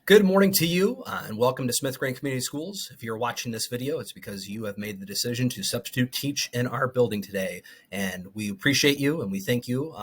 Good morning to you, and welcome to Smith Green Community Schools. If you're watching this video, it's because you have made the decision to substitute teach in our building today. And we appreciate you and we thank you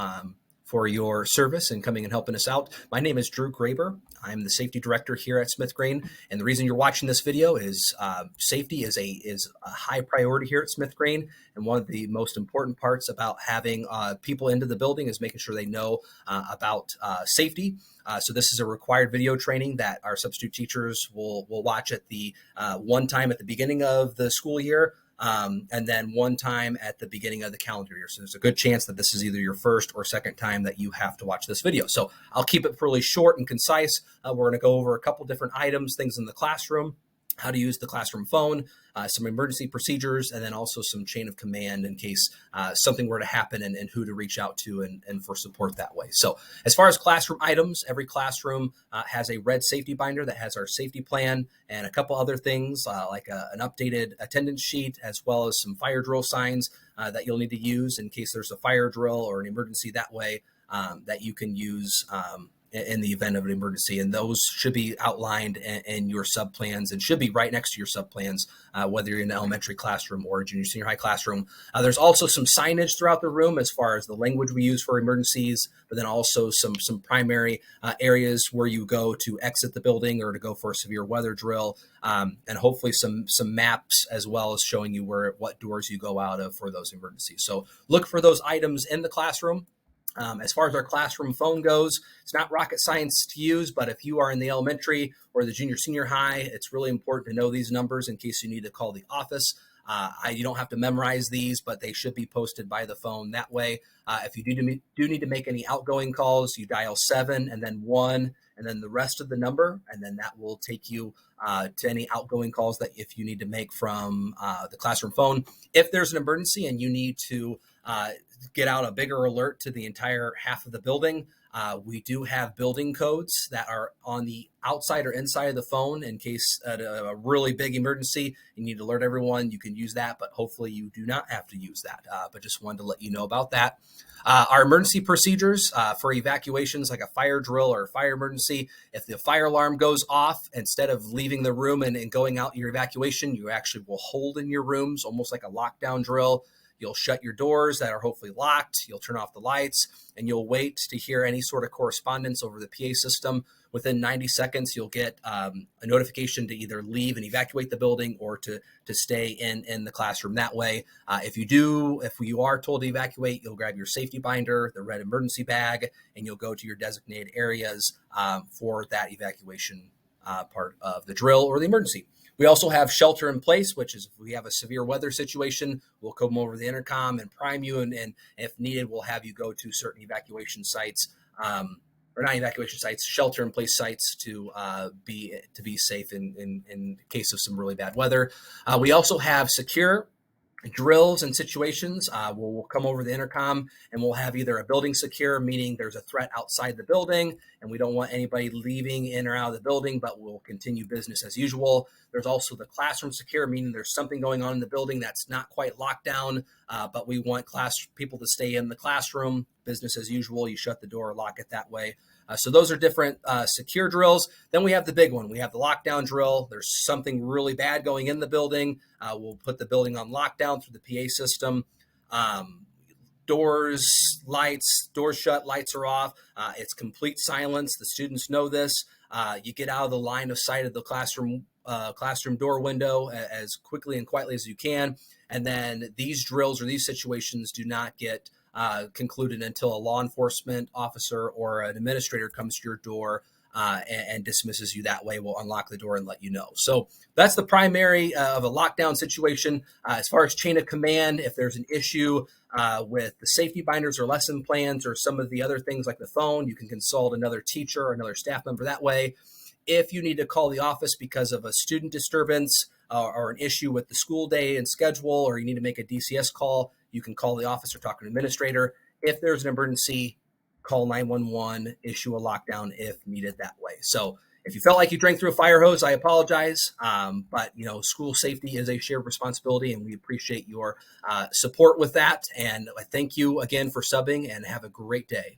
for your service and coming and helping us out. My name is Drew Graber. I'm the safety director here at Smith Green. And the reason you're watching this video is safety is a high priority here at Smith Green. And one of the most important parts about having people into the building is making sure they know about safety. So this is a required video training that our substitute teachers will watch at the one time at the beginning of the school year, and then one time at the beginning of the calendar year. So there's a good chance that this is either your first or second time that you have to watch this video. So I'll keep it really short and concise. We're going to go over a couple different items, things in the classroom, how to use the classroom phone, some emergency procedures, and then also some chain of command in case something were to happen and who to reach out to and for support that way. So as far as classroom items, every classroom has a red safety binder that has our safety plan and a couple other things like an updated attendance sheet, as well as some fire drill signs that you'll need to use in case there's a fire drill or an emergency that way that you can use in the event of an emergency. And those should be outlined in your sub plans and should be right next to your sub plans, whether you're in an elementary classroom or a junior senior high classroom. There's also some signage throughout the room as far as the language we use for emergencies, but then also some primary areas where you go to exit the building or to go for a severe weather drill, and hopefully some maps as well as showing you what doors you go out of for those emergencies. So look for those items in the classroom. As far as our classroom phone goes, it's not rocket science to use, but if you are in the elementary or the junior senior high, it's really important to know these numbers in case you need to call the office. You don't have to memorize these, but they should be posted by the phone. That way, if you do need to make any outgoing calls, you dial 7 and then 1 and then the rest of the number, and then that will take you to any outgoing calls that if you need to make from the classroom phone. If there's an emergency and you need to get out a bigger alert to the entire half of the building, we do have building codes that are on the outside or inside of the phone in case a really big emergency you need to alert everyone. You can use that, but hopefully you do not have to use that. But just wanted to let you know about that. Our emergency procedures for evacuations, like a fire drill or a fire emergency, if the fire alarm goes off, instead of leaving the room and going out your evacuation, you actually will hold in your rooms, almost like a lockdown drill. You'll shut your doors that are hopefully locked. You'll turn off the lights and you'll wait to hear any sort of correspondence over the PA system. Within 90 seconds, you'll get a notification to either leave and evacuate the building or to stay in the classroom that way. If you are told to evacuate, you'll grab your safety binder, the red emergency bag, and you'll go to your designated areas for that evacuation part of the drill or the emergency. We also have shelter in place, which is if we have a severe weather situation, we'll come over the intercom and prime you. And if needed, we'll have you go to certain evacuation sites, or not evacuation sites, shelter in place sites to be safe in case of some really bad weather. We also have secure drills and situations. We'll come over the intercom and we'll have either a building secure, meaning there's a threat outside the building and we don't want anybody leaving in or out of the building, but we'll continue business as usual. There's also the classroom secure, meaning there's something going on in the building that's not quite locked down, but we want people to stay in the classroom, business as usual. You shut the door, lock it that way. So those are different secure drills. Then we have the big one. We have the lockdown drill. There's something really bad going in the building. We'll put the building on lockdown through the PA system. Doors shut, lights are off. It's complete silence. The students know this. You get out of the line of sight of the classroom door window as quickly and quietly as you can. And then these drills or these situations do not get concluded until a law enforcement officer or an administrator comes to your door and dismisses you that way. We'll unlock the door and let you know. So that's the primary of a lockdown situation. As far as chain of command, if there's an issue with the safety binders or lesson plans or some of the other things like the phone, you can consult another teacher or another staff member that way. If you need to call the office because of a student disturbance or an issue with the school day and schedule, or you need to make a DCS call, you can call the office or talk to an administrator. If there's an emergency, call 911, issue a lockdown if needed that way. So if you felt like you drank through a fire hose, I apologize. But school safety is a shared responsibility and we appreciate your support with that. And I thank you again for subbing and have a great day.